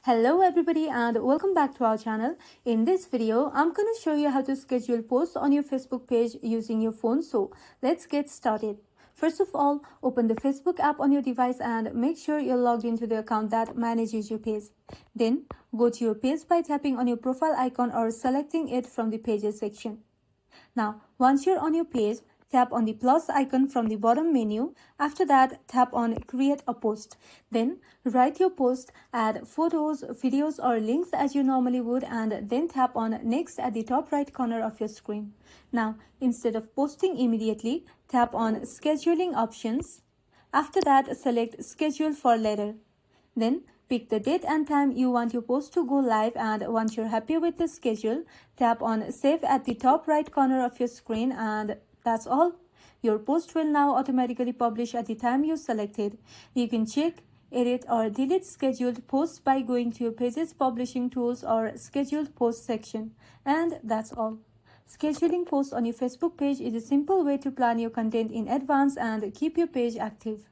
Hello everybody and welcome back to our channel. In this video, I'm going to show you how to schedule posts on your Facebook page using your phone. So let's get started. First of all, open the Facebook app on your device and make sure you're logged into the account that manages your page. Then go to your page by tapping on your profile icon or selecting it from the pages section. Now, once you're on your page, tap on the plus icon from the bottom menu. After that, tap on create a post. Then write your post, add photos, videos or links as you normally would, and then tap on next at the top right corner of your screen. Now, instead of posting immediately, tap on scheduling options. After that, select schedule for later. Then pick the date and time you want your post to go live, and once you're happy with the schedule, tap on save at the top right corner of your screen, and that's all. Your post will now automatically publish at the time you selected. You can check, edit or delete scheduled posts by going to your page's publishing tools or scheduled post section. And that's all. Scheduling posts on your Facebook page is a simple way to plan your content in advance and keep your page active.